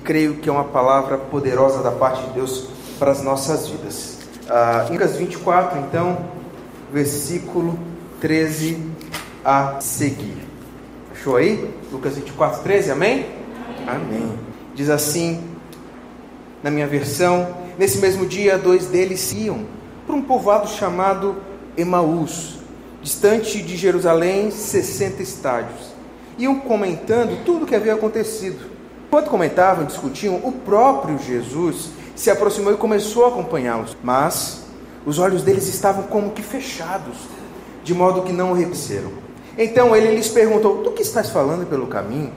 Creio que é uma palavra poderosa da parte de Deus para as nossas vidas. Lucas 24, então, versículo 13 a seguir. Achou aí? Lucas 24, 13, amém? Amém. Diz assim, na minha versão: nesse mesmo dia, 2 deles iam para um povoado chamado Emaús, distante de Jerusalém 60 estádios. Iam comentando tudo o que havia acontecido. Enquanto comentavam e discutiam, o próprio Jesus se aproximou e começou a acompanhá-los. Mas os olhos deles estavam como que fechados, de modo que não o reconheceram. Então ele lhes perguntou: do que estás falando pelo caminho?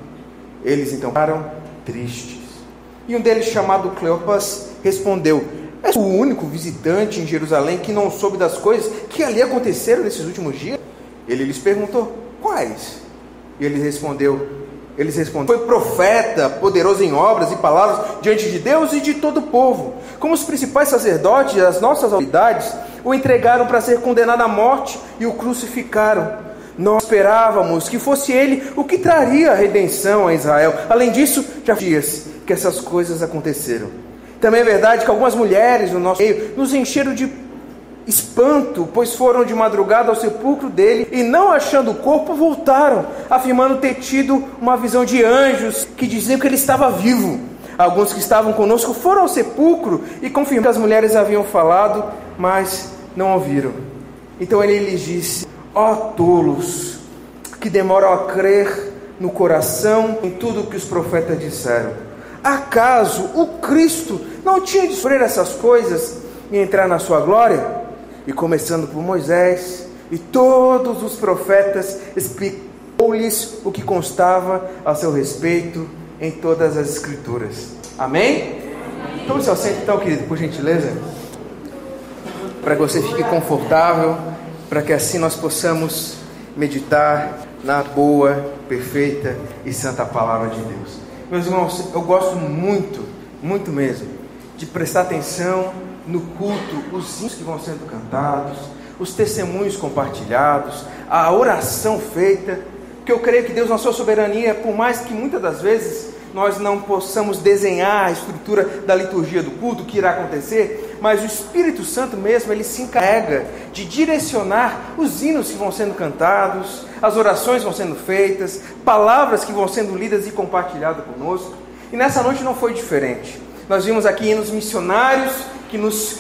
Eles então ficaram tristes. E um deles, chamado Cleopas, respondeu: és o único visitante em Jerusalém que não soube das coisas que ali aconteceram nesses últimos dias? Ele lhes perguntou: quais? E eles responderam: foi profeta, poderoso em obras e palavras diante de Deus e de todo o povo. Como os principais sacerdotes e as nossas autoridades o entregaram para ser condenado à morte e o crucificaram. Nós esperávamos que fosse ele o que traria a redenção a Israel. Além disso, já há dias que essas coisas aconteceram. Também é verdade que algumas mulheres no nosso meio nos encheram de espanto, pois foram de madrugada ao sepulcro dele e, não achando o corpo, voltaram, afirmando ter tido uma visão de anjos que diziam que ele estava vivo. Alguns que estavam conosco foram ao sepulcro e confirmaram que as mulheres haviam falado, mas não ouviram. Então ele lhes disse: ó tolos, que demoram a crer no coração em tudo o que os profetas disseram. Acaso o Cristo não tinha de sofrer essas coisas e entrar na sua glória? E começando por Moisés e todos os profetas, explicou-lhes o que constava a seu respeito em todas as Escrituras. Amém? Tome seu assento então, querido, por gentileza, para que você fique confortável, para que assim nós possamos meditar na boa, perfeita e santa palavra de Deus. Meus irmãos, eu gosto muito, muito mesmo, de prestar atenção no culto, os hinos que vão sendo cantados, os testemunhos compartilhados, a oração feita, porque eu creio que Deus, na sua soberania, por mais que muitas das vezes nós não possamos desenhar a estrutura da liturgia do culto, o que irá acontecer, mas o Espírito Santo mesmo, ele se encarrega de direcionar os hinos que vão sendo cantados, as orações vão sendo feitas, palavras que vão sendo lidas e compartilhadas conosco. E nessa noite não foi diferente. Nós vimos aqui hinos missionários que nos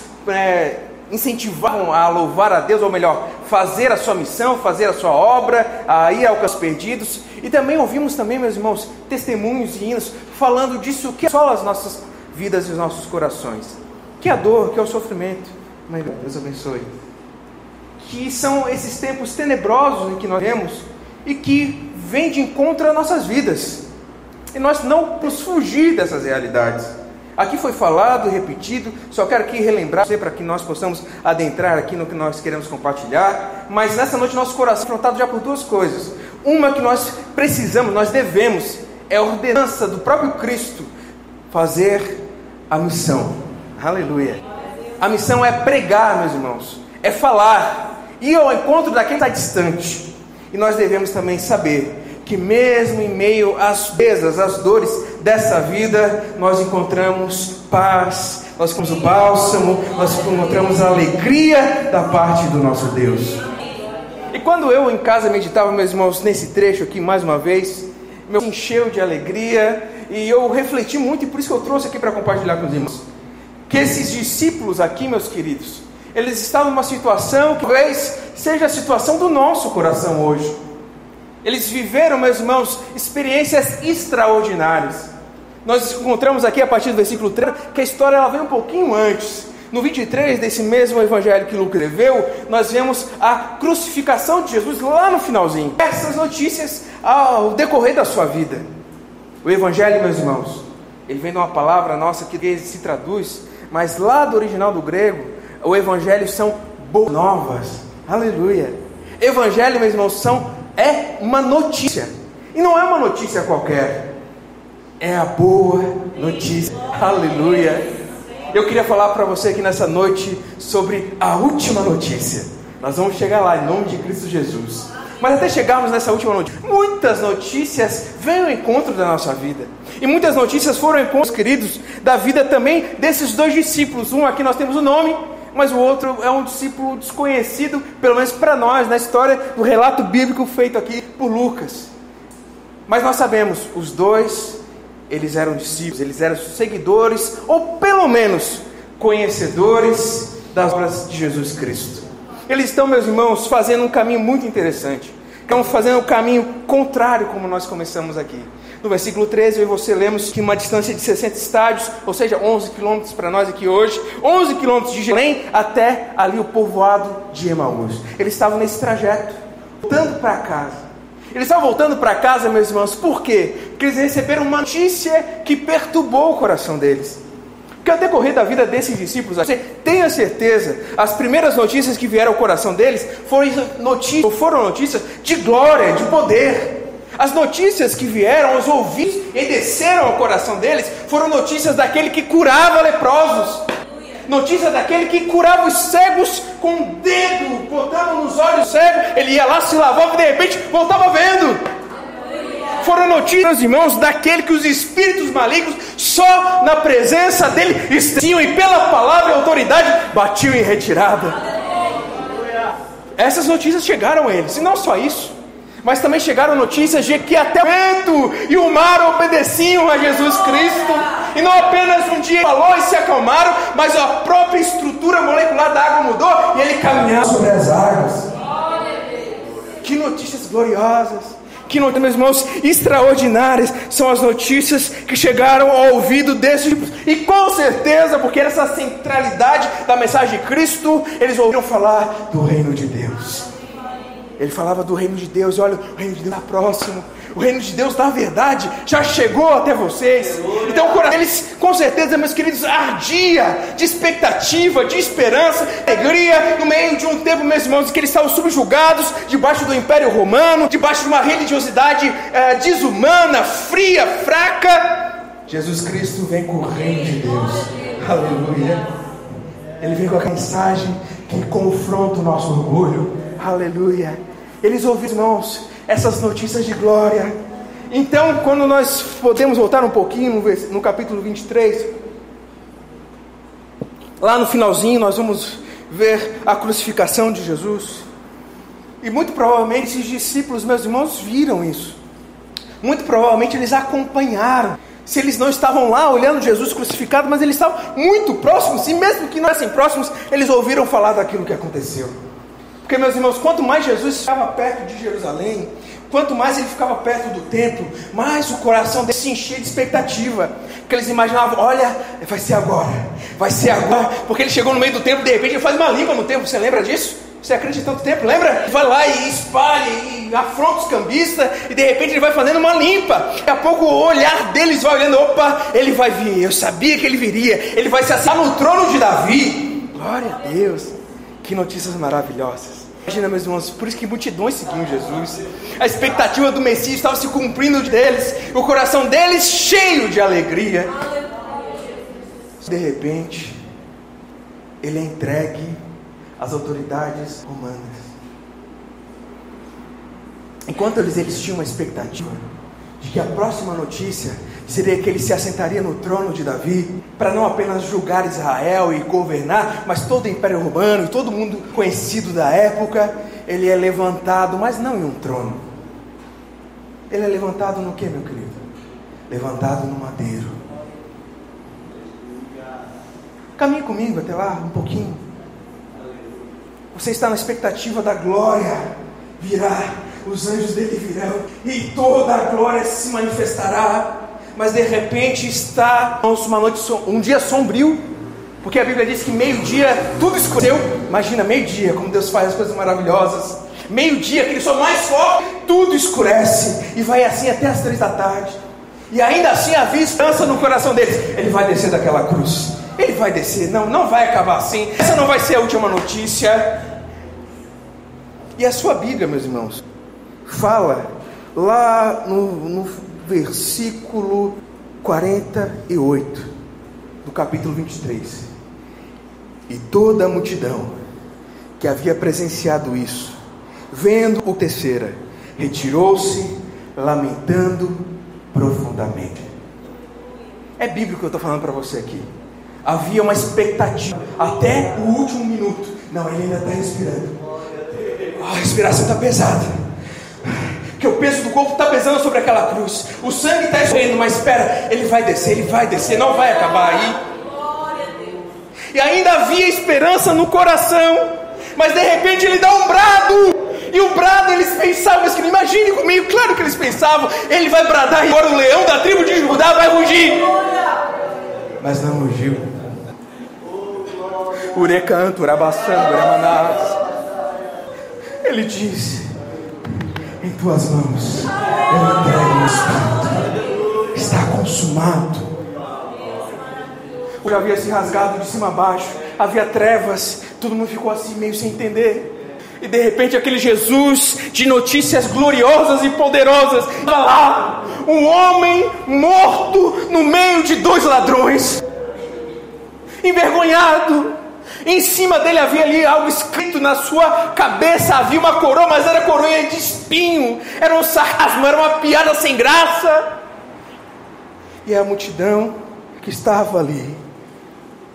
incentivavam a louvar a Deus, ou melhor, fazer a sua missão, fazer a sua obra, a ir ao caos perdidos. E também ouvimos também, meus irmãos, testemunhos e hinos falando disso que assola as nossas vidas e os nossos corações, que é a dor, que é o sofrimento. Mas Deus abençoe. Que são esses tempos tenebrosos em que nós vemos e que vêm de encontro às nossas vidas. E nós não podemos fugir dessas realidades. Aqui foi falado e repetido, só quero aqui relembrar para que nós possamos adentrar aqui no que nós queremos compartilhar. Mas nessa noite nosso coração é afrontado já por duas coisas. Uma que nós precisamos, nós devemos, é a ordenança do próprio Cristo, fazer a missão. Aleluia. A missão é pregar, meus irmãos, é falar, ir ao encontro daquele que está distante. E nós devemos também saber que mesmo em meio às perdas, às dores dessa vida, nós encontramos paz, nós encontramos o bálsamo, nós encontramos a alegria da parte do nosso Deus. E quando eu em casa meditava, meus irmãos, nesse trecho aqui mais uma vez, me encheu de alegria e eu refleti muito, e por isso que eu trouxe aqui para compartilhar com os irmãos, que esses discípulos aqui, meus queridos, eles estavam numa situação que talvez seja a situação do nosso coração hoje. Eles viveram, meus irmãos, experiências extraordinárias. Nós encontramos aqui a partir do versículo 3, que a história ela vem um pouquinho antes. No 23 desse mesmo evangelho que Lucas escreveu, nós vemos a crucificação de Jesus lá no finalzinho. Essas notícias ao decorrer da sua vida. O evangelho, meus irmãos, ele vem de uma palavra nossa que se traduz, mas lá do original do grego, o evangelho são boas novas. Aleluia. Evangelho, meus irmãos, é uma notícia. E não é uma notícia qualquer. É a boa notícia. Aleluia. Eu queria falar para você aqui nessa noite sobre a última notícia. Nós vamos chegar lá em nome de Cristo Jesus. Mas até chegarmos nessa última notícia, muitas notícias vêm ao encontro da nossa vida. E muitas notícias foram ao encontro, queridos, da vida também desses dois discípulos. Um aqui nós temos o nome, mas o outro é um discípulo desconhecido, pelo menos para nós, na história do relato bíblico feito aqui por Lucas. Mas nós sabemos, os dois, eles eram discípulos, eles eram seguidores, ou pelo menos conhecedores das obras de Jesus Cristo. Eles estão, meus irmãos, fazendo um caminho muito interessante. Estão fazendo um caminho contrário, como nós começamos aqui. No versículo 13, eu e você lemos que uma distância de 60 estádios, ou seja, 11 quilômetros para nós aqui hoje, 11 quilômetros de Jerusalém até ali o povoado de Emaús. Eles estavam nesse trajeto, voltando para casa. Eles estavam voltando para casa, meus irmãos, por quê? Porque eles receberam uma notícia que perturbou o coração deles. Porque ao decorrer da vida desses discípulos, você tenha certeza, as primeiras notícias que vieram ao coração deles foram notícias de glória, de poder. As notícias que vieram aos ouvidos e desceram ao coração deles foram notícias daquele que curava leprosos, notícias daquele que curava os cegos com o dedo, botando nos olhos cegos, ele ia lá, se lavava e de repente voltava vendo. Foram notícias, irmãos, daquele que os espíritos malignos só na presença dele estavam e pela palavra e autoridade batiam em retirada. Essas notícias chegaram a eles, e não só isso, mas também chegaram notícias de que até o vento e o mar obedeciam a Jesus Cristo, e não apenas um dia falou e se acalmaram, mas a própria estrutura molecular da água mudou e ele caminhava sobre as águas. Que notícias gloriosas! Que notícias, meus irmãos, extraordinárias são as notícias que chegaram ao ouvido desses discípulos. E com certeza, porque essa centralidade da mensagem de Cristo, eles ouviram falar do reino de Deus. Ele falava do reino de Deus, olha, o reino de Deus está próximo. O reino de Deus, na verdade, já chegou até vocês. Então o coração deles, com certeza, meus queridos, ardia de expectativa, de esperança, de alegria, no meio de um tempo, meus irmãos, que eles estavam subjugados, debaixo do Império Romano, debaixo de uma religiosidade desumana, fria, fraca. Jesus Cristo vem com o reino de Deus. Aleluia. Ele vem com a mensagem que confronta o nosso orgulho. Aleluia. Eles ouviram, irmãos, essas notícias de glória. Então, quando nós podemos voltar um pouquinho no capítulo 23, lá no finalzinho nós vamos ver a crucificação de Jesus. E muito provavelmente esses discípulos, meus irmãos, viram isso. Muito provavelmente eles acompanharam. Se eles não estavam lá olhando Jesus crucificado, mas eles estavam muito próximos, e mesmo que não fossem próximos, eles ouviram falar daquilo que aconteceu. Porque, meus irmãos, quanto mais Jesus ficava perto de Jerusalém, quanto mais ele ficava perto do templo, mais o coração deles se enchia de expectativa. Porque eles imaginavam, olha, vai ser agora, porque ele chegou no meio do templo, de repente ele faz uma limpa no templo, você lembra disso? Você acredita em tanto tempo, lembra? Vai lá e espalha, e afronta os cambistas, e de repente ele vai fazendo uma limpa. Daqui a pouco o olhar deles vai olhando, opa, ele vai vir, eu sabia que ele viria, ele vai se assentar no trono de Davi. Glória a Deus, que notícias maravilhosas. Imagina, meus irmãos, por isso que multidões seguiam Jesus. A expectativa do Messias estava se cumprindo deles, o coração deles cheio de alegria. De repente, ele é entregue às autoridades romanas. Enquanto eles tinham uma expectativa de que a próxima notícia seria que ele se assentaria no trono de Davi, para não apenas julgar Israel e governar, mas todo o Império Romano e todo mundo conhecido da época. Ele é levantado, mas não em um trono. Ele é levantado no que, meu querido? Levantado no madeiro. Caminhe comigo até lá um pouquinho. Você está na expectativa da glória virá, os anjos dele virão e toda a glória se manifestará. Mas de repente está um dia sombrio, porque a Bíblia diz que meio-dia tudo escureceu. Imagina, meio-dia, como Deus faz as coisas maravilhosas. Meio-dia, aquele sol mais forte, tudo escurece, e vai assim até as 3 da tarde. E ainda assim havia esperança no coração deles. Ele vai descer daquela cruz, ele vai descer, não vai acabar assim. Essa não vai ser a última notícia. E a sua Bíblia, meus irmãos, fala lá no versículo 48 do capítulo 23: e toda a multidão que havia presenciado isso vendo o terceira, retirou-se, lamentando profundamente. É bíblico que eu estou falando para você aqui. Havia uma expectativa até o último minuto. Não, ele ainda está respirando. A respiração está pesada, que o peso do corpo está pesando sobre aquela cruz. O sangue está escorrendo, mas espera, ele vai descer, não vai acabar aí. E ainda havia esperança no coração, mas de repente ele dá um brado. E o brado, eles pensavam, imagine comigo, claro que eles pensavam, ele vai bradar e agora o leão da tribo de Judá vai rugir. Mas não rugiu. Urecanto, Urabaçando, Uramanás. Ele diz: em tuas mãos eu entrego o espírito. Está consumado. Já havia se rasgado de cima a baixo, havia trevas, todo mundo ficou assim meio sem entender. E de repente aquele Jesus de notícias gloriosas e poderosas, estava lá, um homem morto no meio de 2 ladrões, envergonhado. Em cima dele havia ali algo escrito, na sua cabeça havia uma coroa, mas era coroa de espinho, era um sarcasmo, era uma piada sem graça. E a multidão que estava ali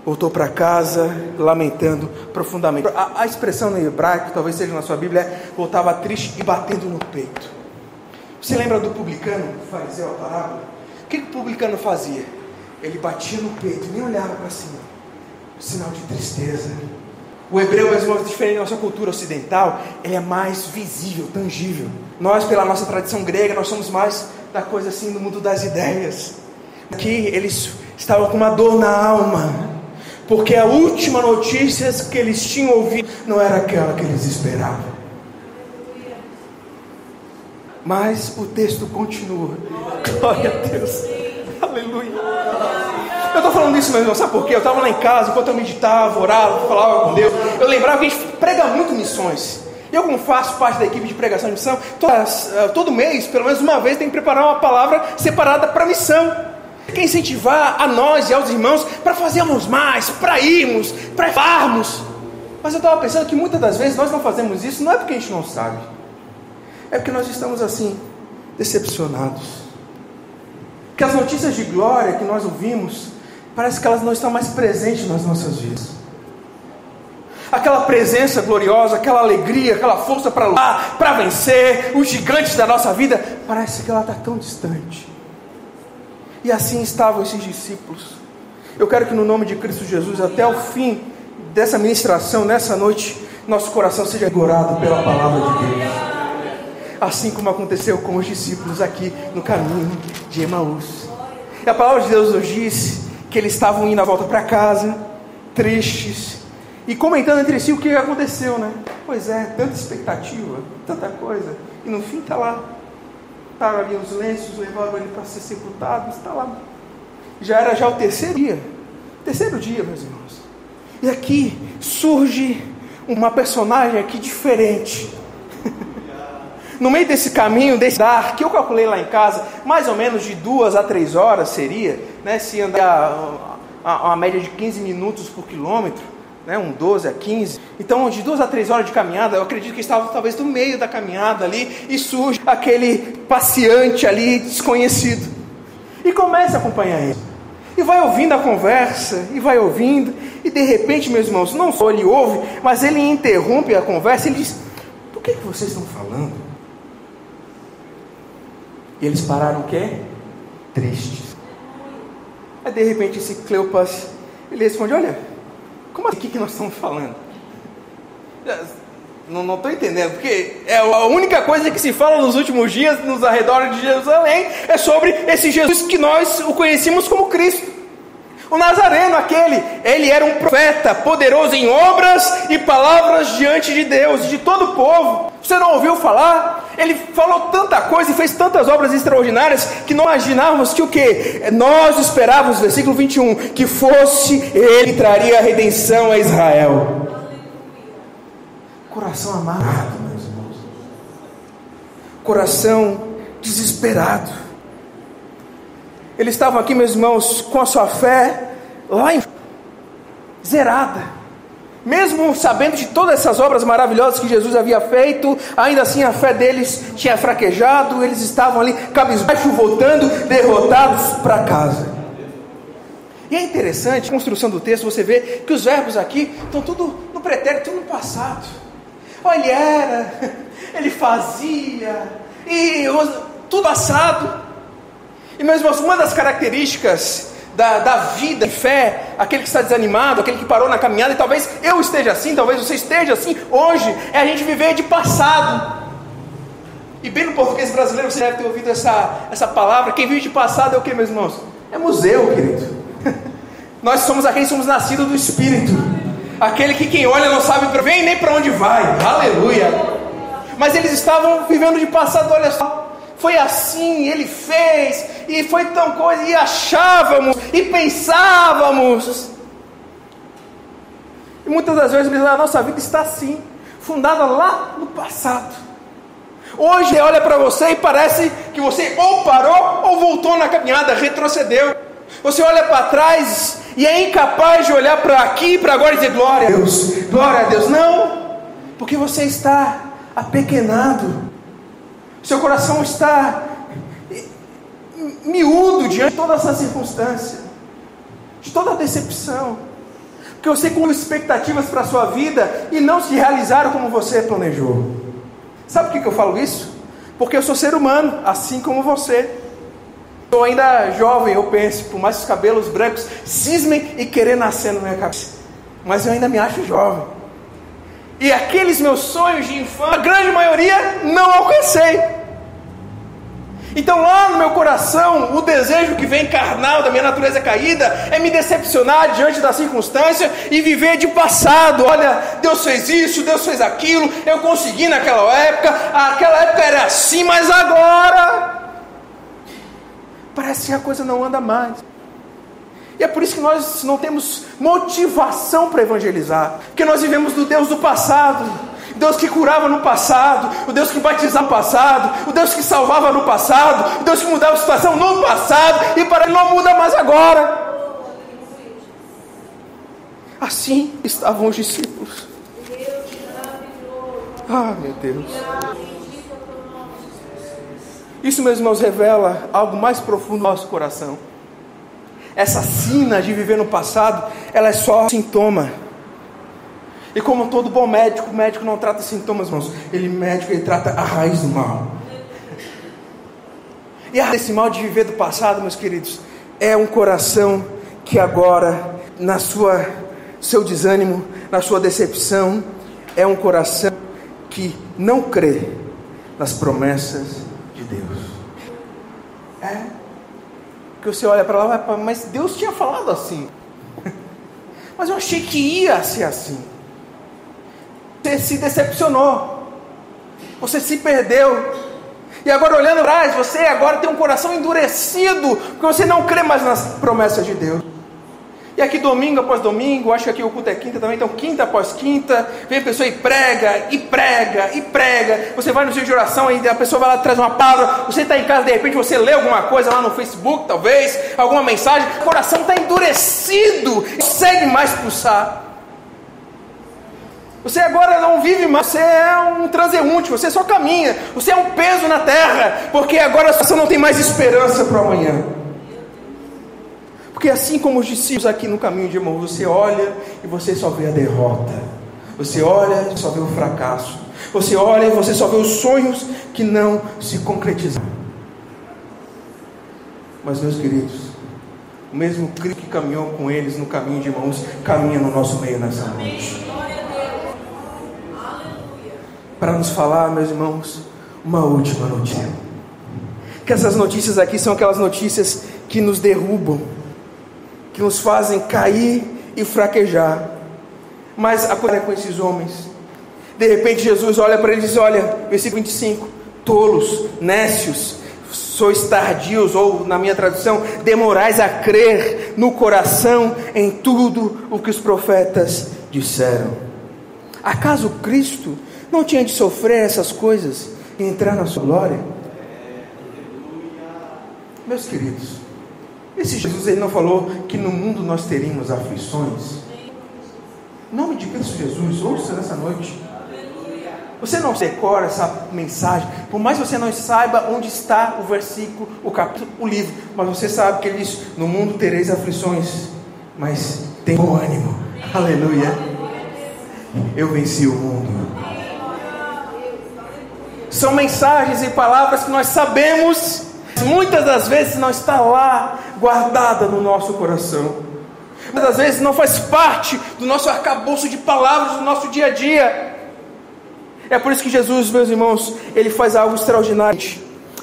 voltou para casa lamentando profundamente. A expressão no hebraico, talvez seja na sua Bíblia, voltava triste e batendo no peito. Você lembra do publicano, do fariseu, a parábola? O que o publicano fazia? Ele batia no peito, nem olhava para cima, sinal de tristeza. O hebreu, mesmo diferente da nossa cultura ocidental, ele é mais visível, tangível. Nós, pela nossa tradição grega, nós somos mais da coisa assim, do mundo das ideias. Aqui eles estavam com uma dor na alma, porque a última notícia que eles tinham ouvido não era aquela que eles esperavam. Mas o texto continua. Glória a Deus. Aleluia. Eu estou falando isso, meu irmão, sabe por quê? Eu estava lá em casa, enquanto eu meditava, orava, falava com Deus, eu lembrava que a gente prega muito missões. Eu, como faço parte da equipe de pregação de missão, todo mês, pelo menos uma vez, tem que preparar uma palavra separada para missão. Quer incentivar a nós e aos irmãos para fazermos mais, para irmos, para farmos. Mas eu estava pensando que muitas das vezes nós não fazemos isso, não é porque a gente não sabe, é porque nós estamos assim, decepcionados. Que as notícias de glória que nós ouvimos, parece que elas não estão mais presentes nas nossas vidas. Aquela presença gloriosa, aquela alegria, aquela força para lutar, para vencer os gigantes da nossa vida, parece que ela está tão distante. E assim estavam esses discípulos. Eu quero que no nome de Cristo Jesus, até o fim dessa ministração, nessa noite, nosso coração seja vigorado pela palavra de Deus. Assim como aconteceu com os discípulos aqui no caminho de Emaús. E a palavra de Deus nos diz que eles estavam indo à volta para casa, tristes, e comentando entre si o que aconteceu, né? Pois é, tanta expectativa, tanta coisa, e no fim está lá. Estavam ali os lenços, levaram ele para ser sepultado, está lá. Já era o terceiro dia, meus irmãos. E aqui surge uma personagem aqui diferente. No meio desse caminho, desse andar, que eu calculei lá em casa, mais ou menos de 2 a 3 horas seria, né, se andar a média de 15 minutos por quilômetro, né, 12 a 15, então de 2 a 3 horas de caminhada, eu acredito que estava talvez no meio da caminhada ali, e surge aquele passeante ali, desconhecido, e começa a acompanhar ele, e vai ouvindo a conversa, e vai ouvindo, e de repente, meus irmãos, não só ele ouve, mas ele interrompe a conversa, e diz: por que vocês estão falando? E eles pararam o quê? Tristes. Aí de repente esse Cleopas, ele responde: olha, como assim, o que nós estamos falando? Não estou entendendo, porque é a única coisa que se fala nos últimos dias, nos arredores de Jerusalém, é sobre esse Jesus que nós o conhecemos como Cristo. O Nazareno, ele era um profeta poderoso em obras e palavras diante de Deus, de todo o povo. Você não ouviu falar? Ele falou tanta coisa e fez tantas obras extraordinárias que não imaginávamos que o quê? Nós esperávamos, versículo 21, que fosse ele que traria a redenção a Israel. Coração amarrado, meus irmãos. Coração desesperado. Eles estavam aqui, meus irmãos, com a sua fé lá zerada. Mesmo sabendo de todas essas obras maravilhosas que Jesus havia feito, ainda assim a fé deles tinha fraquejado, eles estavam ali cabisbaixo, voltando, derrotados para casa. E é interessante, a construção do texto, você vê que os verbos aqui estão tudo no pretérito, tudo no passado. Oh, ele era, ele fazia, e tudo passado. E meus irmãos, uma das características da vida de fé, aquele que está desanimado, aquele que parou na caminhada, e talvez eu esteja assim, talvez você esteja assim hoje, é a gente viver de passado. E bem no português brasileiro você deve ter ouvido essa palavra. Quem vive de passado é o que, meus irmãos? É museu, querido. Nós somos aqueles que somos nascidos do Espírito, aquele que quem olha não sabe para vem nem para onde vai. Aleluia. Mas eles estavam vivendo de passado. Olha só, foi assim, ele fez, e foi tão coisa, e achávamos, e pensávamos. E muitas das vezes a nossa vida está assim, fundada lá no passado. Hoje olha para você e parece que você ou parou ou voltou na caminhada, retrocedeu. Você olha para trás e é incapaz de olhar para aqui, para agora e dizer glória a Deus, glória a Deus. Não, porque você está apequenado. Seu coração está miúdo diante de toda essa circunstância, de toda a decepção, porque você com expectativas para a sua vida e não se realizaram como você planejou. Sabe por que eu falo isso? Porque eu sou ser humano, assim como você. Estou ainda jovem, eu penso, por mais que os cabelos brancos cismem e querer nascer na minha cabeça, mas eu ainda me acho jovem. E aqueles meus sonhos de infância, a grande maioria não alcancei. Então lá no meu coração, o desejo que vem carnal da minha natureza caída é me decepcionar diante da circunstância e viver de passado. Olha, Deus fez isso, Deus fez aquilo, eu consegui naquela época era assim, mas agora parece que a coisa não anda mais. E é por isso que nós não temos motivação para evangelizar, porque nós vivemos do Deus do passado, o Deus que curava no passado, o Deus que batizava no passado, o Deus que salvava no passado, o Deus que mudava a situação no passado, e para ele não muda mais agora. Assim estavam os discípulos. Ah, meu Deus. Isso, meus irmãos, revela algo mais profundo no nosso coração. Essa sina de viver no passado, ela é só sintoma. E como todo bom médico, o médico não trata sintomas, irmãos. Ele trata a raiz do mal. E a raiz desse mal de viver do passado, meus queridos, é um coração que agora, seu desânimo, na sua decepção, é um coração que não crê nas promessas de Deus. Porque você olha para lá, mas Deus tinha falado assim. Mas eu achei que ia ser assim. Você se decepcionou. Você se perdeu. E agora olhando atrás, você agora tem um coração endurecido, porque você não crê mais nas promessas de Deus. E aqui domingo após domingo, acho que aqui o culto é quinta também, então quinta após quinta, vem a pessoa e prega, e prega, e prega. Você vai no dia de oração e a pessoa vai lá e traz uma palavra, você está em casa, de repente você lê alguma coisa lá no Facebook, talvez, alguma mensagem, o coração está endurecido, não consegue mais pulsar. Você agora não vive mais, você é um transeunte, você só caminha, você é um peso na terra, porque agora você não tem mais esperança para o amanhã. Porque assim como os discípulos aqui no caminho de Emaús, você olha e você só vê a derrota. Você olha e só vê o fracasso. Você olha e você só vê os sonhos que não se concretizaram. Mas, meus queridos, o mesmo Cristo que caminhou com eles no caminho de Emaús, caminha no nosso meio nessa noite. Para nos falar, meus irmãos, uma última notícia. Que essas notícias aqui são aquelas notícias que nos derrubam, que nos fazem cair e fraquejar. Mas a coisa é com esses homens. De repente Jesus olha para eles e diz, olha, versículo 25, tolos, nécios, sois tardios, ou na minha tradução, demorais a crer no coração em tudo o que os profetas disseram. Acaso Cristo não tinha de sofrer essas coisas e entrar na sua glória? Meus queridos, esse Jesus, ele não falou que no mundo nós teríamos aflições? Em nome de Cristo Jesus, ouça nessa noite. Você não decora essa mensagem, por mais que você não saiba onde está o versículo, o capítulo, o livro, mas você sabe que ele diz: no mundo tereis aflições, mas tem bom ânimo. Aleluia. Eu venci o mundo. São mensagens e palavras que nós sabemos, muitas das vezes não está lá guardada no nosso coração, muitas das vezes não faz parte do nosso arcabouço de palavras do nosso dia a dia. É por isso que Jesus, meus irmãos, ele faz algo extraordinário.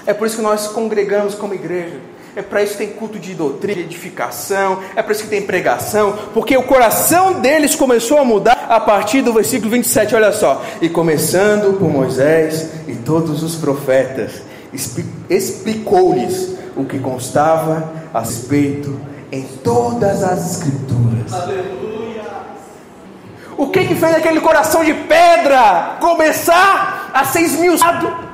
É por isso que nós congregamos como igreja. É para isso que tem culto de doutrina, de edificação. É por isso que tem pregação. Porque o coração deles começou a mudar a partir do versículo 27. Olha só. E começando por Moisés e todos os profetas, explicou-lhes o que constava a respeito em todas as escrituras. Aleluia. O que fez aquele coração de pedra começar a ser esmiuçado?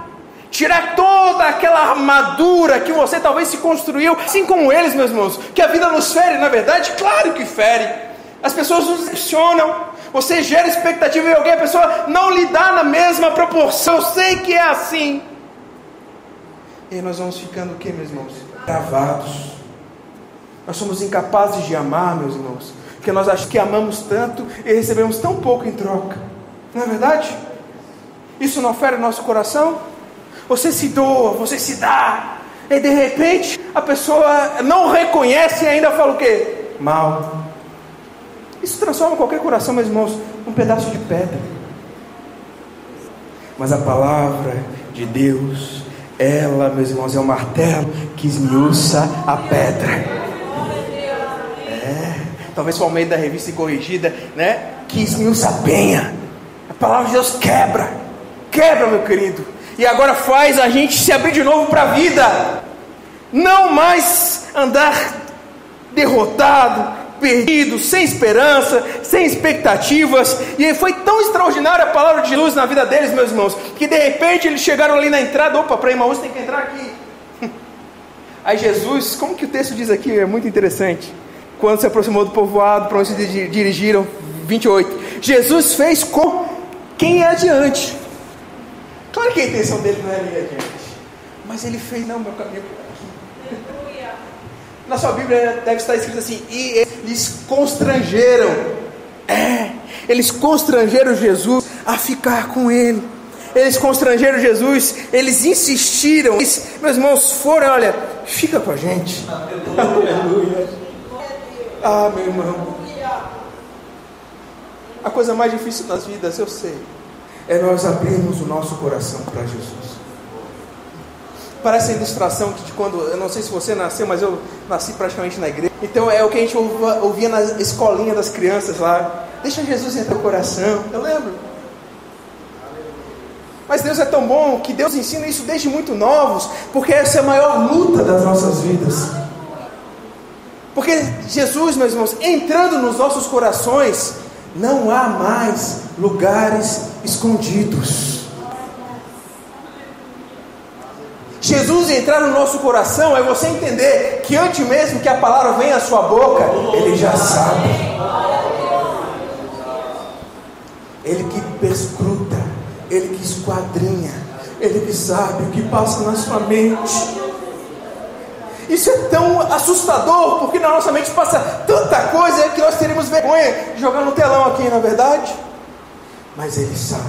Tirar toda aquela armadura que você talvez se construiu, assim como eles, meus irmãos, que a vida nos fere, na verdade, claro que fere. As pessoas nos decepcionam, você gera expectativa em alguém, a pessoa não lhe dá na mesma proporção, eu sei que é assim. E aí nós vamos ficando o que, meus irmãos? Travados. Nós somos incapazes de amar, meus irmãos, porque nós achamos que amamos tanto e recebemos tão pouco em troca. Não é verdade? Isso não fere o nosso coração? Você se doa, você se dá, e de repente a pessoa não reconhece e ainda fala o quê? Mal. Isso transforma qualquer coração, meus irmãos, num pedaço de pedra. Mas a palavra de Deus, ela, meus irmãos, é um martelo que esmiuça a pedra. Talvez foi ao meio da revista e corrigida, né? Que esmiuça a penha. A palavra de Deus quebra, meu querido. E agora faz a gente se abrir de novo para a vida. Não mais andar derrotado, perdido, sem esperança, sem expectativas. E foi tão extraordinária a palavra de luz na vida deles, meus irmãos, que de repente eles chegaram ali na entrada. Opa, para Emaús tem que entrar aqui. Aí Jesus, como que o texto diz aqui? É muito interessante. Quando se aproximou do povoado, para onde se dirigiram, 28. Jesus fez com quem é adiante. Claro que a intenção dele não era ir adiante, mas ele fez, não, meu caminho aqui. Na sua Bíblia deve estar escrito assim: e eles constrangeram. Eles constrangeram Jesus a ficar com ele. Eles constrangeram Jesus, eles insistiram. Eles, meus irmãos, foram, olha, fica com a gente. Aleluia. Ah, meu irmão, a coisa mais difícil das vidas, eu sei, é nós abrirmos o nosso coração para Jesus. Parece a ilustração de quando, eu não sei se você nasceu, mas eu nasci praticamente na igreja. Então é o que a gente ouvia na escolinha das crianças lá: deixa Jesus entrar no coração. Eu lembro. Mas Deus é tão bom que Deus ensina isso desde muito novos, porque essa é a maior luta das nossas vidas. Porque Jesus, meus irmãos, entrando nos nossos corações, não há mais lugares escondidos. Jesus entrar no nosso coração é você entender que antes mesmo que a palavra venha à sua boca, Ele já sabe. Ele que perscruta, Ele que esquadrinha, Ele que sabe o que passa na sua mente. Isso é tão assustador, porque na nossa mente passa tanta coisa que nós teríamos vergonha de jogar no telão aqui, na verdade. Mas Ele sabe.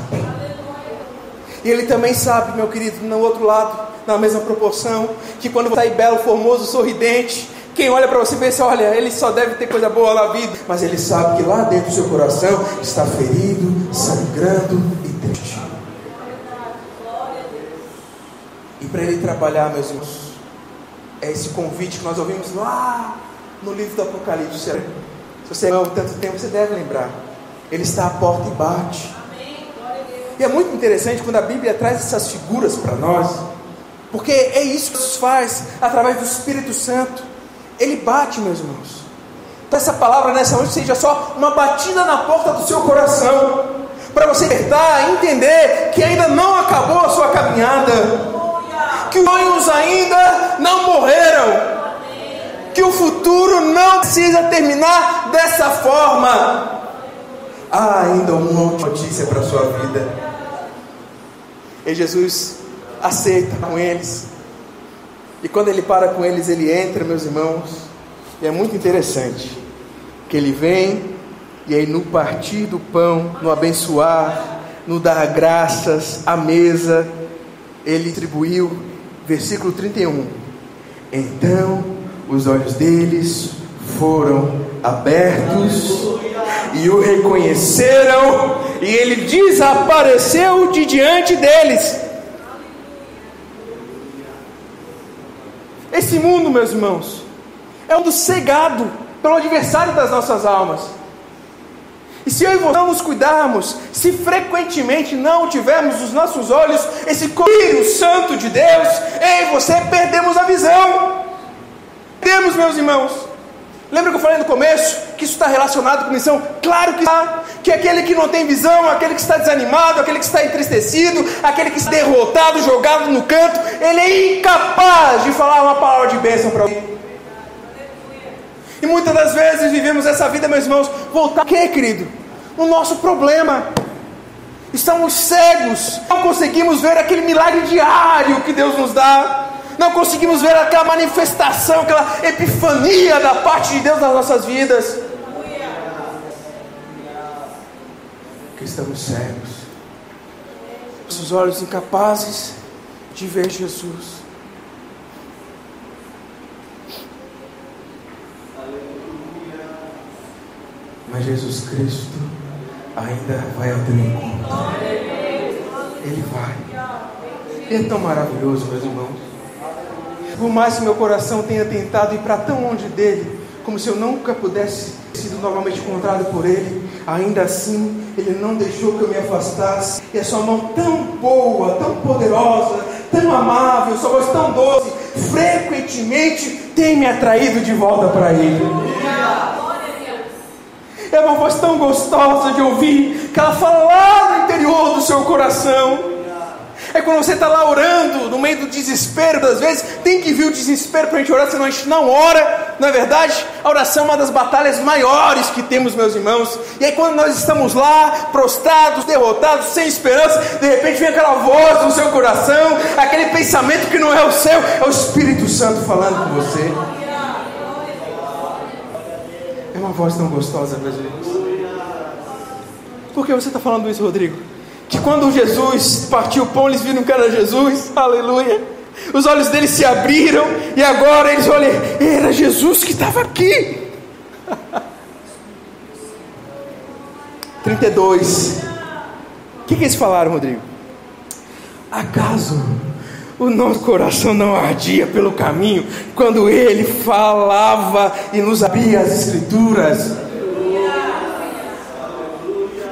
E Ele também sabe, meu querido, no outro lado, na mesma proporção, que quando você está aí belo, formoso, sorridente, quem olha para você pensa: olha, ele só deve ter coisa boa na vida. Mas Ele sabe que lá dentro do seu coração está ferido, sangrando e triste. E para Ele trabalhar, meus irmãos, é esse convite que nós ouvimos lá no livro do Apocalipse. Se você não há tanto tempo, você deve lembrar. Ele está à porta e bate. E é muito interessante quando a Bíblia traz essas figuras para nós, porque é isso que Deus faz através do Espírito Santo. Ele bate, meus irmãos. Então essa palavra nessa noite seja só uma batida na porta do seu coração, para você despertar, entender que ainda não acabou a sua caminhada, que os sonhos ainda não morreram, que o futuro não precisa terminar dessa forma. há ainda uma última notícia para a sua vida. E Jesus aceita com eles. E quando ele para com eles, ele entra, meus irmãos. E é muito interessante que ele vem, e aí no partir do pão, no abençoar, no dar graças à mesa, ele distribuiu, versículo 31. Então os olhos deles foram abertos e o reconheceram, e ele desapareceu de diante deles. Esse mundo, meus irmãos, é um mundo cegado pelo adversário das nossas almas. E se eu e você não nos cuidarmos, se frequentemente não tivermos os nossos olhos esse colírio santo de Deus, eu e você perdemos a visão. Perdemos, meus irmãos. Lembra que eu falei no começo que isso está relacionado com missão? Claro que está. Que aquele que não tem visão, aquele que está desanimado, aquele que está entristecido, aquele que está derrotado, jogado no canto, ele é incapaz de falar uma palavra de bênção para alguém. E muitas das vezes vivemos essa vida, meus irmãos, voltar o que, querido? O nosso problema. Estamos cegos, não conseguimos ver aquele milagre diário que Deus nos dá, não conseguimos ver aquela manifestação, aquela epifania da parte de Deus nas nossas vidas. Porque estamos cegos, nossos olhos incapazes de ver Jesus. Mas Jesus Cristo ainda vai ao teu encontro. Ele vai. Ele é tão maravilhoso, meus irmãos. Por mais que meu coração tenha tentado ir para tão longe dele, como se eu nunca pudesse ter sido novamente encontrado por ele, ainda assim ele não deixou que eu me afastasse. E a sua mão tão boa, tão poderosa, tão amável, sua voz tão doce, frequentemente tem me atraído de volta para ele. É uma voz tão gostosa de ouvir, que ela fala lá no interior do seu coração. É quando você está lá orando, no meio do desespero, às vezes tem que vir o desespero para a gente orar, senão a gente não ora. Não é verdade? A oração é uma das batalhas maiores que temos, meus irmãos. E aí quando nós estamos lá, prostrados, derrotados, sem esperança, de repente vem aquela voz no seu coração, aquele pensamento que não é o seu, é o Espírito Santo falando com você. É uma voz tão gostosa, meus irmãos. Por que você está falando isso, Rodrigo? Que quando Jesus partiu o pão, eles viram que era Jesus, aleluia. Os olhos deles se abriram, e agora eles olham, era Jesus que estava aqui. 32. O que eles falaram, Rodrigo? Acaso o nosso coração não ardia pelo caminho, quando ele falava e nos abria as Escrituras?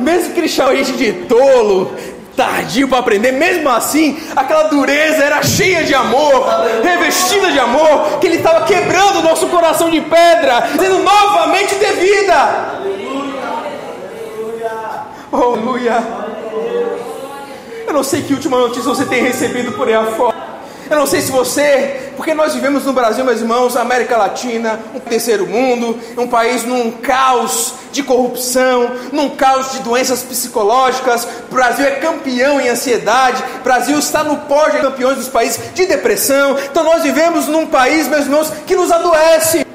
Mesmo que ele chamava a gente de tolo, tardio para aprender, mesmo assim, aquela dureza era cheia de amor, revestida de amor, que ele estava quebrando o nosso coração de pedra, sendo novamente de vida. Oh, aleluia. Eu não sei que última notícia você tem recebido por aí afora. Eu não sei se você, porque nós vivemos no Brasil, meus irmãos, América Latina, um terceiro mundo, um país num caos de corrupção, num caos de doenças psicológicas. O Brasil é campeão em ansiedade, o Brasil está no pódio de campeões dos países de depressão. Então nós vivemos num país, meus irmãos, que nos adoece.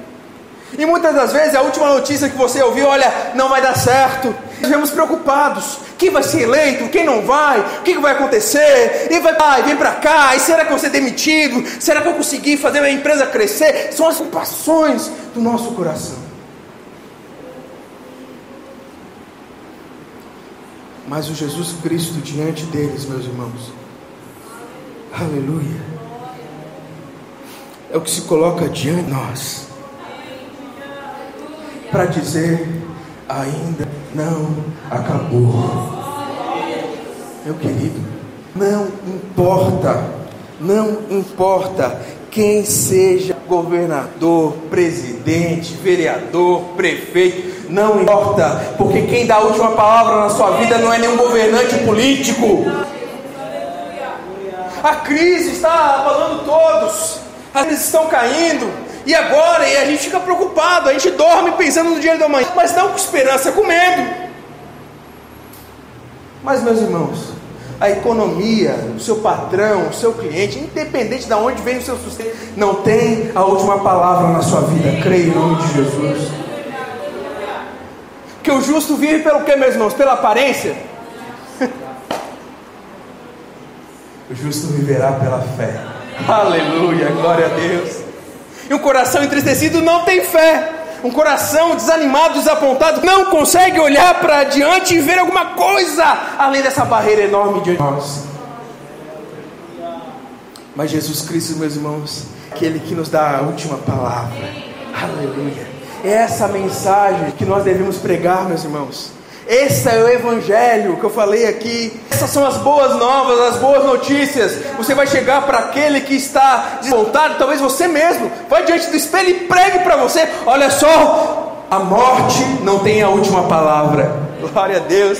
E muitas das vezes a última notícia que você ouviu, olha, não vai dar certo. Nós vivemos preocupados, quem vai ser eleito, quem não vai, o que vai acontecer, e vai, vem para cá, e será que eu vou ser demitido, será que eu consegui fazer a minha empresa crescer? São as preocupações do nosso coração. Mas o Jesus Cristo diante deles, meus irmãos, aleluia, é o que se coloca diante de nós, para dizer, ainda não acabou. Meu querido, não importa quem seja governador, presidente, vereador, prefeito, não importa, porque quem dá a última palavra na sua vida não é nenhum governante político. A crise está abalando todos, as crises estão caindo. E agora, a gente fica preocupado, a gente dorme pensando no dia da manhã, mas não com esperança, com medo. Mas, meus irmãos, a economia, o seu patrão, o seu cliente, independente de onde vem o seu sustento, não tem a última palavra na sua vida. Creia em nome de Jesus. Que o justo vive pelo que, meus irmãos? Pela aparência? O justo viverá pela fé. Aleluia, glória a Deus. E um coração entristecido não tem fé. Um coração desanimado, desapontado, não consegue olhar para diante e ver alguma coisa além dessa barreira enorme diante de nós. Mas Jesus Cristo, meus irmãos, aquele que nos dá a última palavra. Aleluia. É essa mensagem que nós devemos pregar, meus irmãos. Esse é o evangelho que eu falei aqui. Essas são as boas novas, as boas notícias. Você vai chegar para aquele que está desmontado, talvez você mesmo. Vai diante do espelho e pregue para você. Olha só, a morte não tem a última palavra. Glória a Deus.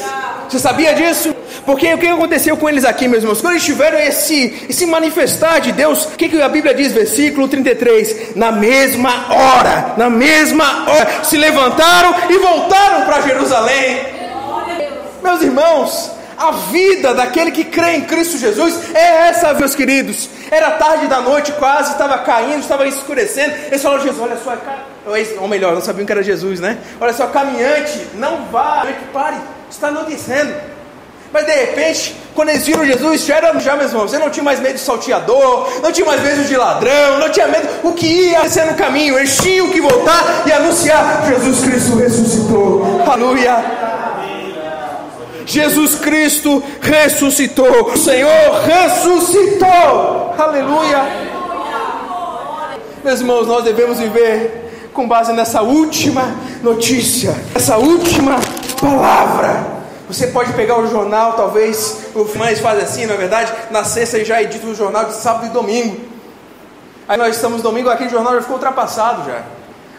Você sabia disso? Porque o que aconteceu com eles aqui, meus irmãos? Quando eles tiveram esse manifestar de Deus, o que a Bíblia diz? Versículo 33. Na mesma hora, se levantaram e voltaram para Jerusalém. Meus irmãos, a vida daquele que crê em Cristo Jesus é essa, meus queridos. Era tarde da noite, quase, estava caindo, estava escurecendo. Eles falaram: Jesus, olha só, ou melhor, não sabiam que era Jesus, né? Olha só, caminhante, não vá, pare, está anoitecendo. Mas de repente, quando eles viram Jesus, já, meus irmãos, você não tinha mais medo de salteador, não tinha mais medo de ladrão, não tinha medo o que ia acontecer no caminho. Eles tinham que voltar e anunciar: Jesus Cristo ressuscitou. Aleluia. Jesus Cristo ressuscitou. O Senhor ressuscitou. Aleluia. Meus irmãos, nós devemos viver com base nessa última notícia, essa última palavra. Você pode pegar o jornal, talvez os mães fazem assim, na verdade, na sexta já edita o jornal de sábado e domingo. Aí nós estamos domingo, aquele jornal já ficou ultrapassado já.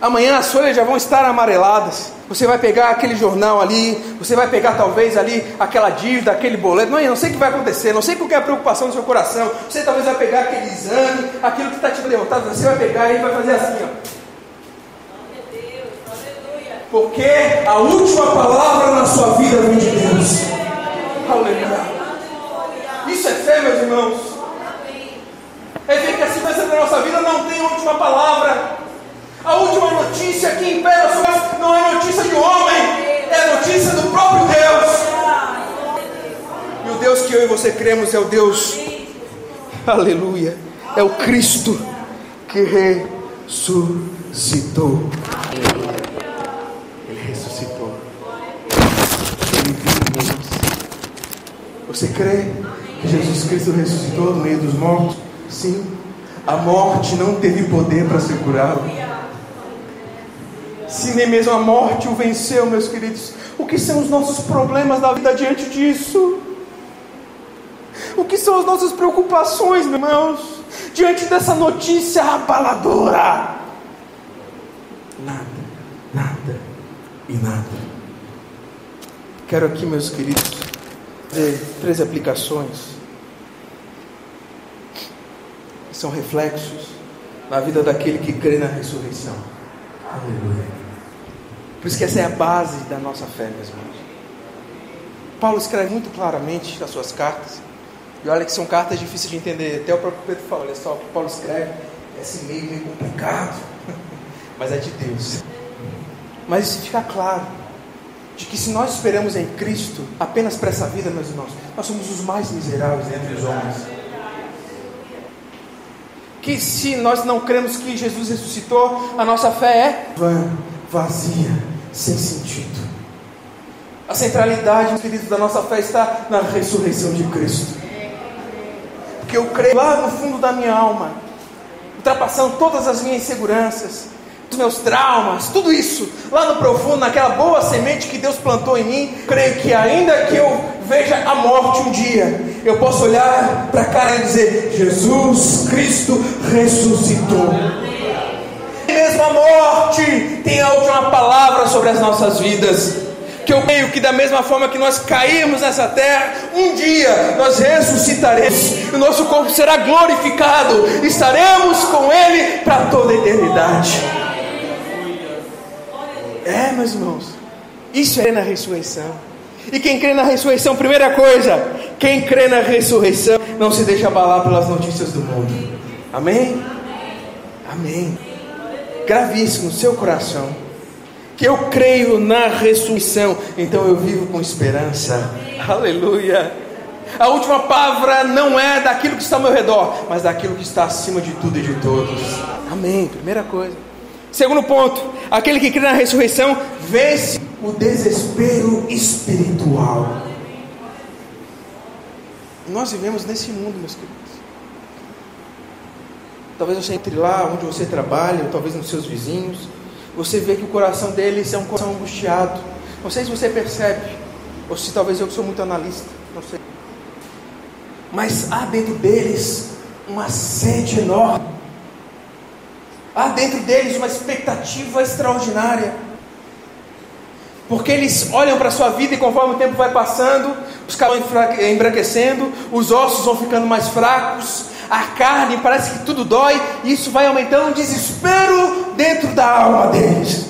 Amanhã as folhas já vão estar amareladas. Você vai pegar aquele jornal ali, você vai pegar talvez ali aquela dívida, aquele boleto. Não sei o que vai acontecer, não sei qual que é a preocupação do seu coração. Você talvez vai pegar aquele exame, aquilo que está te derrotado, você vai pegar e vai fazer assim, ó. Porque a última palavra na sua vida vem de Deus. Aleluia. Isso é fé, meus irmãos. É ver que a situação da nossa vida não tem a última palavra. A última notícia que impera sobre nós não é notícia de homem, é notícia do próprio Deus. E o Deus que eu e você cremos é o Deus, aleluia, é o Cristo que ressuscitou. Ele ressuscitou. Ele vive. Você crê que Jesus Cristo ressuscitou no meio dos mortos? Sim. A morte não teve poder para segurá-lo. Se nem mesmo a morte o venceu, meus queridos, o que são os nossos problemas da vida diante disso? O que são as nossas preocupações, meus irmãos, diante dessa notícia abaladora? Nada e nada. Quero aqui, meus queridos, fazer 3 aplicações que são reflexos na vida daquele que crê na ressurreição. Aleluia. Por isso que essa é a base da nossa fé, meus irmãos. Paulo escreve muito claramente nas suas cartas. E olha que são cartas difíceis de entender. Até o próprio Pedro fala: olha só, Paulo escreve esse meio complicado, mas é de Deus. Mas isso fica claro, de que se nós esperamos em Cristo apenas para essa vida, meus irmãos, nós somos os mais miseráveis entre os homens. Que se nós não cremos que Jesus ressuscitou, a nossa fé é vã, vazia, sem sentido. A centralidade, queridos, da nossa fé está na ressurreição de Cristo. Porque eu creio lá no fundo da minha alma, ultrapassando todas as minhas inseguranças, os meus traumas, tudo isso, lá no profundo, naquela boa semente que Deus plantou em mim, creio que ainda que eu veja a morte um dia, eu posso olhar para cá e dizer: Jesus Cristo ressuscitou. E mesmo a morte tem a última palavra sobre as nossas vidas. Que eu creio que da mesma forma que nós caímos nessa terra, um dia nós ressuscitaremos, o nosso corpo será glorificado, estaremos com Ele para toda a eternidade. Meus irmãos, isso é na ressurreição. E quem crê na ressurreição, primeira coisa, quem crê na ressurreição não se deixa abalar pelas notícias do mundo. Amém? Amém. Gravíssimo no seu coração, que eu creio na ressurreição, então eu vivo com esperança. Aleluia. A última palavra não é daquilo que está ao meu redor, mas daquilo que está acima de tudo e de todos. Amém, primeira coisa. Segundo ponto, aquele que crê na ressurreição vence o desespero espiritual. Nós vivemos nesse mundo, meus queridos. Talvez você entre lá onde você trabalha, ou talvez nos seus vizinhos, você vê que o coração deles é um coração angustiado. Não sei se você percebe, ou se talvez eu que sou muito analista, não sei. Mas há dentro deles uma sede enorme. Há dentro deles uma expectativa extraordinária. Porque eles olham para a sua vida e conforme o tempo vai passando, os cabelos vão embranquecendo, os ossos vão ficando mais fracos, a carne parece que tudo dói, e isso vai aumentando um desespero dentro da alma deles.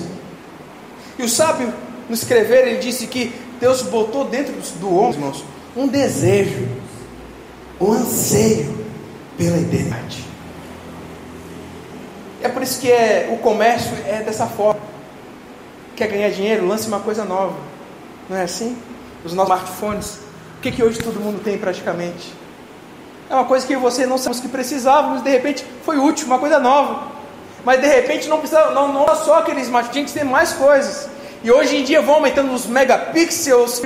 E o sábio, no escrever, ele disse que Deus botou dentro do homem, irmãos, um desejo, um anseio pela eternidade. É por isso que o comércio é dessa forma. Quer ganhar dinheiro? Lance uma coisa nova. Não é assim? Os nossos smartphones. O que hoje todo mundo tem praticamente? É uma coisa que você não sabia que precisávamos, de repente foi útil, uma coisa nova. Mas de repente não precisava, não só aquele smartphone, tinha que ter mais coisas. E hoje em dia vão aumentando os megapixels,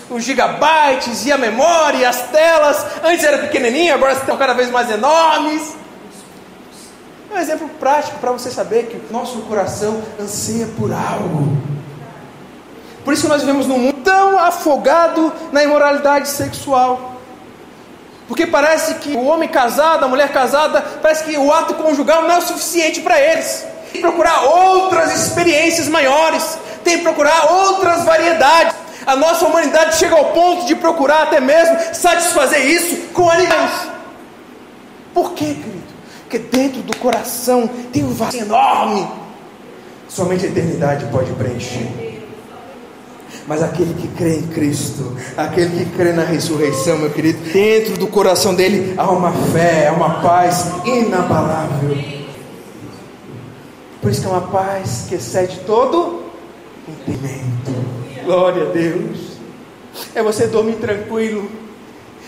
os gigabytes, e a memória, e as telas. Antes era pequenininho, agora estão cada vez mais enormes. É um exemplo prático para você saber que o nosso coração anseia por algo. Por isso que nós vivemos num mundo tão afogado na imoralidade sexual. Porque parece que o homem casado, a mulher casada, parece que o ato conjugal não é o suficiente para eles. Tem que procurar outras experiências maiores, tem que procurar outras variedades. A nossa humanidade chega ao ponto de procurar até mesmo satisfazer isso com animais. Por quê, querido? Porque dentro do coração tem um vazio enorme. Somente a eternidade pode preencher. Mas aquele que crê em Cristo, aquele que crê na ressurreição, meu querido, dentro do coração dele há uma fé, há uma paz inabalável. Por isso que é uma paz que excede todo entendimento. Glória a Deus. É você dormir tranquilo.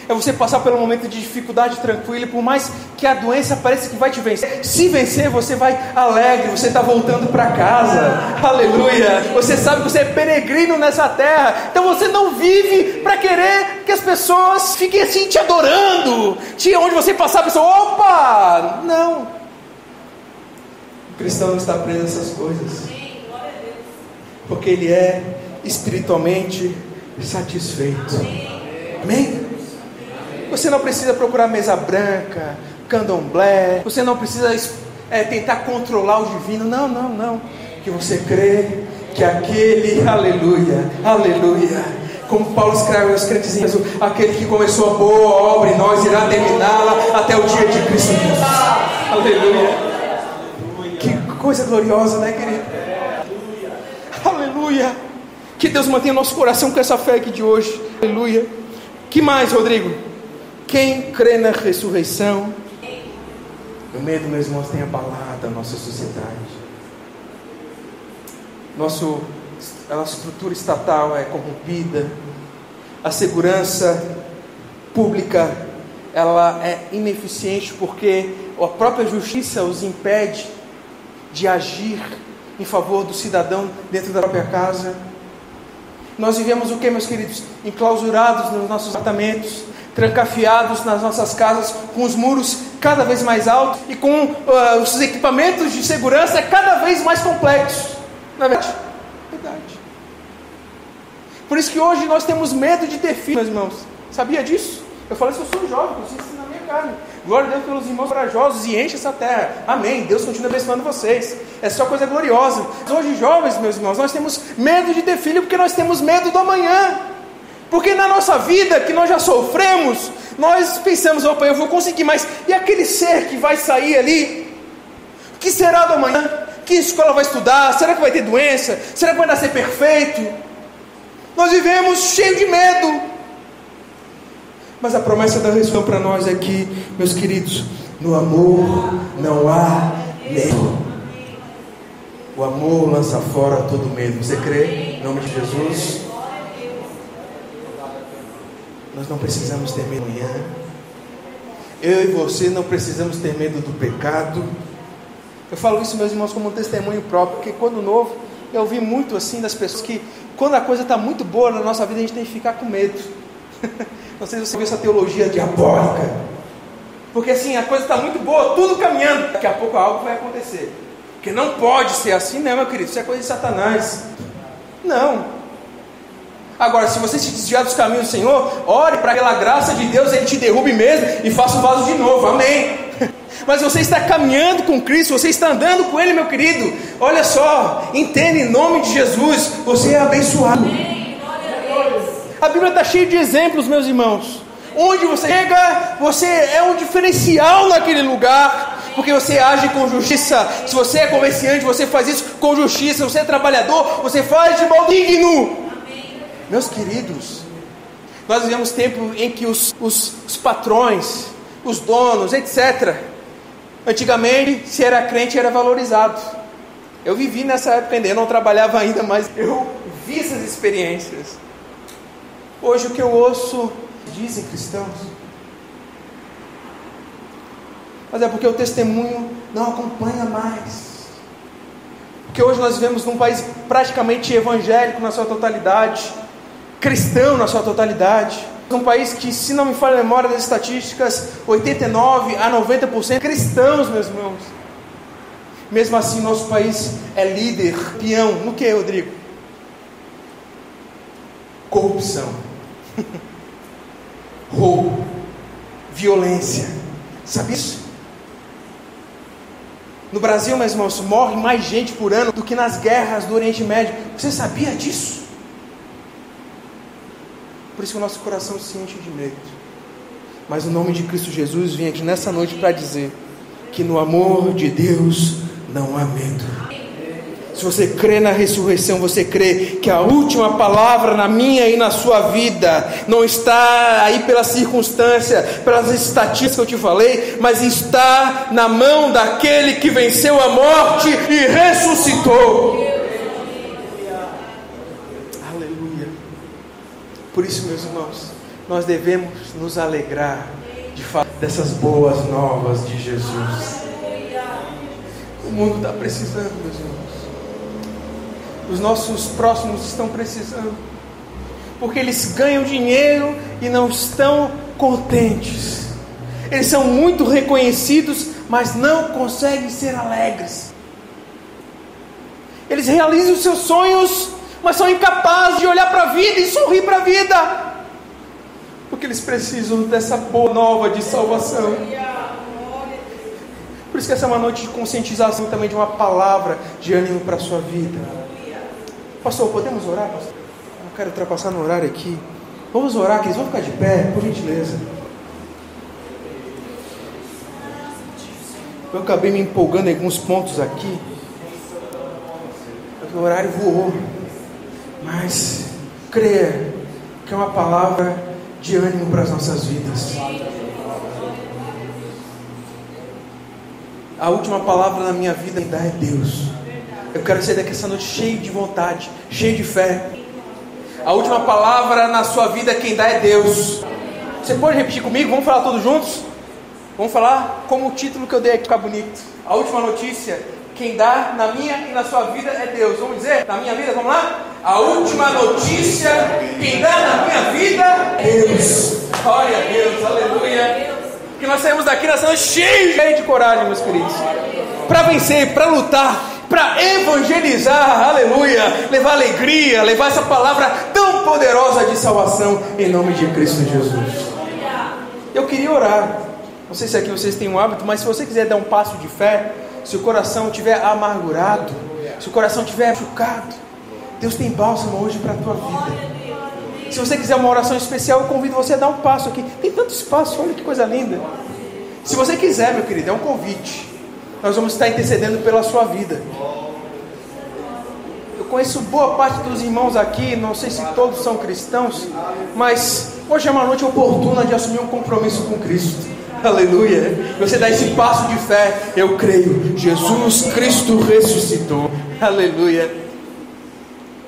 É você passar pelo momento de dificuldade tranquilo, por mais que a doença pareça que vai te vencer. Se vencer, você vai alegre, você está voltando para casa. Aleluia. Você sabe que você é peregrino nessa terra. Então você não vive para querer que as pessoas fiquem assim te adorando. Onde você passar, a pessoa, opa! Não. O cristão não está preso a essas coisas. Porque ele é espiritualmente satisfeito. Amém? Você não precisa procurar mesa branca, candomblé. Você não precisa tentar controlar o divino. Não. Que você crê que aquele, aleluia, como Paulo escreve aos crentes, aquele que começou a boa obra em nós irá terminá-la até o dia de Cristo Jesus. Aleluia. Que coisa gloriosa, né, querido? Aleluia. Que Deus mantenha nosso coração com essa fé aqui de hoje. Aleluia. Que mais, Rodrigo? Quem crê na ressurreição, o medo, meus irmãos, tem abalado a nossa sociedade. A nossa estrutura estatal é corrompida. A segurança pública, ela é ineficiente porque a própria justiça os impede de agir em favor do cidadão dentro da própria casa. Nós vivemos o que, meus queridos? Enclausurados nos nossos apartamentos, trancafiados nas nossas casas, com os muros cada vez mais altos e com os equipamentos de segurança cada vez mais complexos. Não é verdade? Verdade. Por isso que hoje nós temos medo de ter filhos, meus irmãos. Sabia disso? Eu falei que eu sou jovem, eu sinto isso na minha carne. Glória a Deus pelos irmãos corajosos e enche essa terra. Amém. Deus continua abençoando vocês. É só coisa gloriosa. Hoje, jovens, meus irmãos, nós temos medo de ter filho porque nós temos medo do amanhã. Porque na nossa vida, que nós já sofremos, nós pensamos, opa, eu vou conseguir, mas e aquele ser que vai sair ali? O que será do amanhã? Que escola vai estudar? Será que vai ter doença? Será que vai nascer perfeito? Nós vivemos cheio de medo. Mas a promessa da ressurreição para nós é que, meus queridos, no amor não há medo. O amor lança fora todo medo. Você crê? Em nome de Jesus. Nós não precisamos ter medo amanhã. Eu e você não precisamos ter medo do pecado. Eu falo isso, meus irmãos, como um testemunho próprio, porque quando novo, eu ouvi muito assim das pessoas que, quando a coisa está muito boa na nossa vida, a gente tem que ficar com medo. Não sei se você viu essa teologia diabólica, porque assim, a coisa está muito boa, tudo caminhando, daqui a pouco algo vai acontecer, porque não pode ser assim, né, meu querido? Isso é coisa de Satanás. Não. Agora, se você se desviar dos caminhos do Senhor, ore para que pela graça de Deus Ele te derrube mesmo e faça o vaso de novo, amém. Mas você está caminhando com Cristo, você está andando com Ele, meu querido, olha só, entenda, em nome de Jesus, você é abençoado. A Bíblia está cheia de exemplos, meus irmãos. Onde você chega, você é um diferencial naquele lugar, porque você age com justiça. Se você é comerciante, você faz isso com justiça. Se você é trabalhador, você faz de modo digno. Meus queridos, nós vivemos tempo em que os patrões, os donos, etc. Antigamente, se era crente, era valorizado. Eu vivi nessa época ainda, eu não trabalhava ainda, mas eu vi essas experiências. Hoje o que eu ouço, dizem cristãos, mas é porque o testemunho não acompanha mais. Porque hoje nós vivemos num país praticamente evangélico na sua totalidade, cristão na sua totalidade. Um país que, se não me falha a memória das estatísticas, 89 a 90% cristãos, meus irmãos. Mesmo assim, nosso país é líder, peão, no que, Rodrigo? Corrupção, roubo, violência. Sabe isso? No Brasil, meus irmãos, morre mais gente por ano do que nas guerras do Oriente Médio. Você sabia disso? Por isso que o nosso coração se enche de medo. Mas o nome de Cristo Jesus vem aqui nessa noite para dizer que no amor de Deus não há medo. Se você crê na ressurreição, você crê que a última palavra na minha e na sua vida não está aí pela circunstância, pelas estatísticas que eu te falei, mas está na mão daquele que venceu a morte e ressuscitou. Aleluia. Por isso, meus irmãos, nós devemos nos alegrar de falar dessas boas novas de Jesus. O mundo está precisando, meus irmãos. Os nossos próximos estão precisando, porque eles ganham dinheiro e não estão contentes. Eles são muito reconhecidos, mas não conseguem ser alegres. Eles realizam os seus sonhos, mas são incapazes de olhar para a vida e sorrir para a vida, porque eles precisam dessa boa nova de salvação. Por isso que essa é uma noite de conscientização, também de uma palavra de ânimo para a sua vida. Pastor, podemos orar, pastor? Eu quero ultrapassar no horário aqui. Vamos orar, queridos, vamos ficar de pé, por gentileza. Eu acabei me empolgando em alguns pontos aqui. O horário voou. Mas creia que é uma palavra de ânimo para as nossas vidas. A última palavra na minha vida ainda é Deus. Eu quero sair daqui essa noite cheio de vontade, cheio de fé. A última palavra na sua vida quem dá é Deus. Você pode repetir comigo? Vamos falar todos juntos? Vamos falar como o título que eu dei aqui ficar bonito. A última notícia, quem dá na minha e na sua vida é Deus. Vamos dizer? Na minha vida, vamos lá? A última notícia, quem dá na minha vida é Deus. Glória a Deus, aleluia. Que nós saímos daqui nessa noite cheio de coragem, meus queridos, para vencer, para lutar, para evangelizar, aleluia, levar alegria, levar essa palavra tão poderosa de salvação, em nome de Cristo Jesus. Eu queria orar, não sei se aqui vocês têm um hábito, mas se você quiser dar um passo de fé, se o coração estiver amargurado, se o coração estiver machucado, Deus tem bálsamo hoje para a tua vida. Se você quiser uma oração especial, eu convido você a dar um passo aqui, tem tanto espaço, olha que coisa linda. Se você quiser, meu querido, é um convite. Nós vamos estar intercedendo pela sua vida. Eu conheço boa parte dos irmãos aqui, não sei se todos são cristãos, mas hoje é uma noite oportuna de assumir um compromisso com Cristo. Aleluia. Você dá esse passo de fé. Eu creio, Jesus Cristo ressuscitou. Aleluia.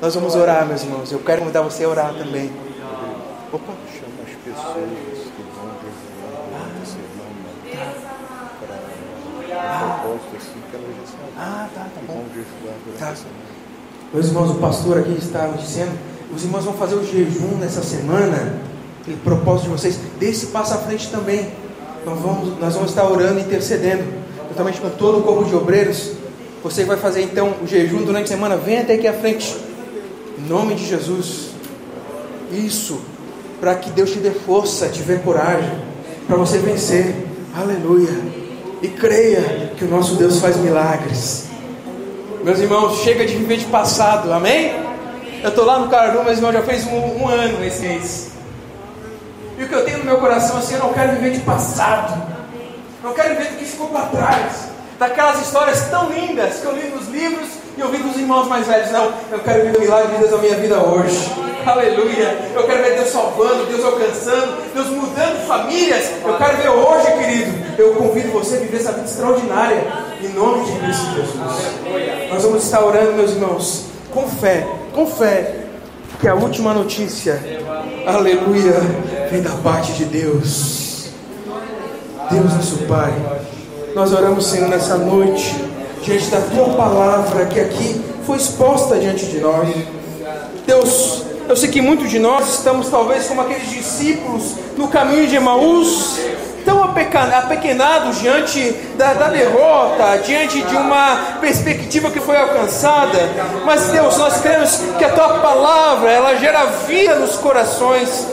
Nós vamos orar, meus irmãos. Eu quero convidar você a orar também. Opa. Chama as pessoas que vão jejuar essa semana para proposta assim que elas já sabem. Tá bom. Vão jejuar durante a semana. Meus irmãos, o pastor aqui está dizendo, os irmãos vão fazer o jejum nessa semana. O propósito de vocês, desse passo à frente também. Nós vamos estar orando e intercedendo, juntamente com todo o corpo de obreiros. Você vai fazer então o jejum durante a semana. Vem até aqui à frente, em nome de Jesus. Isso, para que Deus te dê força, te dê coragem, para você vencer. Aleluia. E creia que o nosso Deus faz milagres. Meus irmãos, chega de viver de passado, amém? Eu estou lá no Caruaru, meus irmãos, já fez um ano esse mês. E o que eu tenho no meu coração assim, eu não quero viver de passado. Não quero viver do que ficou para trás. Daquelas histórias tão lindas que eu li nos livros e ouvi dos irmãos mais velhos. Não, eu quero viver o milagre de Deus na minha vida hoje. Aleluia. Eu quero ver Deus salvando, Deus alcançando, Deus mudando famílias. Eu quero ver hoje, querido. Eu convido você a viver essa vida extraordinária, em nome de Cristo Jesus. Nós vamos estar orando, meus irmãos, com fé, que a última notícia, aleluia, vem da parte de Deus. Deus nosso Pai, nós oramos, Senhor, nessa noite, diante da Tua palavra, que aqui foi exposta diante de nós. Deus, eu sei que muitos de nós estamos talvez como aqueles discípulos no caminho de Emaús, tão apequenados diante da derrota, diante de uma perspectiva que foi alcançada. Mas Deus, nós cremos que a Tua palavra, ela gera vida nos corações.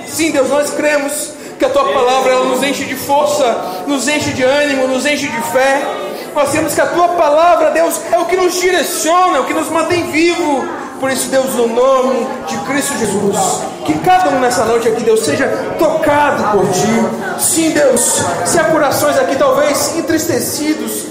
Sim, Deus, nós cremos que a Tua palavra, ela nos enche de força, nos enche de ânimo, nos enche de fé. Nós temos que a Tua palavra, Deus, é o que nos direciona, é o que nos mantém vivo. Por isso, Deus, no nome de Cristo Jesus, que cada um nessa noite aqui, Deus, seja tocado por Ti. Sim, Deus, se há corações aqui talvez entristecidos,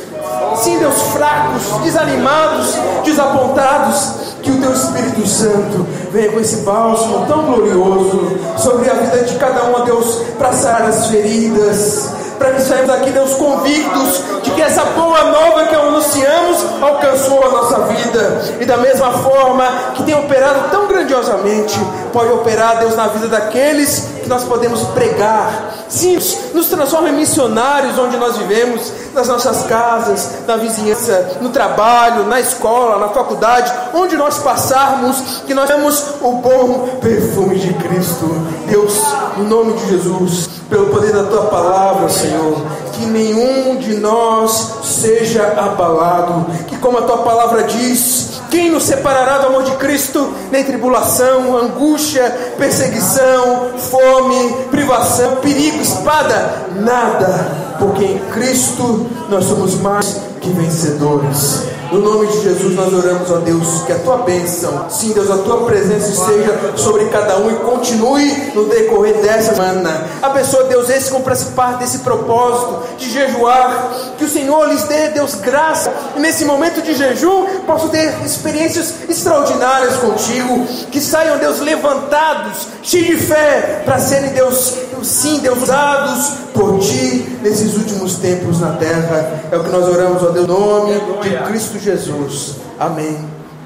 sim, Deus, fracos, desanimados, desapontados, que o Teu Espírito Santo venha com esse bálsamo tão glorioso sobre a vida de cada um, Deus, para sarar as feridas, para que saímos daqui, Deus, convictos de que essa boa nova que anunciamos alcançou a nossa vida. E da mesma forma que tem operado tão grandiosamente, pode operar, Deus, na vida daqueles que nós podemos pregar. Sim, nos transforma em missionários onde nós vivemos, nas nossas casas, na vizinhança, no trabalho, na escola, na faculdade, onde nós passarmos, que nós temos o bom perfume de Cristo. Deus, no nome de Jesus, pelo poder da Tua palavra, Senhor, que nenhum de nós seja abalado, que como a Tua palavra diz, quem nos separará do amor de Cristo? Nem tribulação, angústia, perseguição, fome, privação, perigo, espada, nada, porque em Cristo nós somos mais que vencedores. No nome de Jesus nós oramos, ó Deus, que a Tua bênção, sim, Deus, a Tua presença esteja sobre cada um e continue no decorrer dessa semana. Abençoa, Deus, esse que faz parte desse propósito de jejuar, que o Senhor lhes dê, Deus, graça, e nesse momento de jejum possam ter experiências extraordinárias contigo, que saiam, Deus, levantados, cheios de fé, para serem, Deus, sim, Deus, usados por Ti nesses últimos tempos na terra. É o que nós oramos, ó Deus, no nome de Cristo Jesus. Amém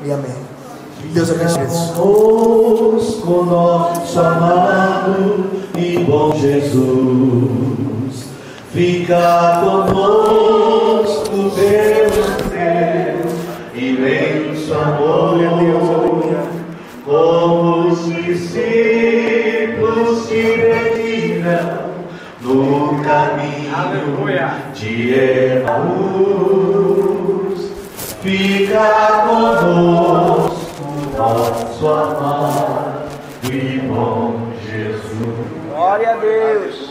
e amém. Deus abençoe. Conosco, nosso amado e bom Jesus, fica conosco, Deus, imenso amor, como os discípulos te dedicaram no caminho de Emaús. Fica conosco, nosso amado e bom Jesus. Glória a Deus.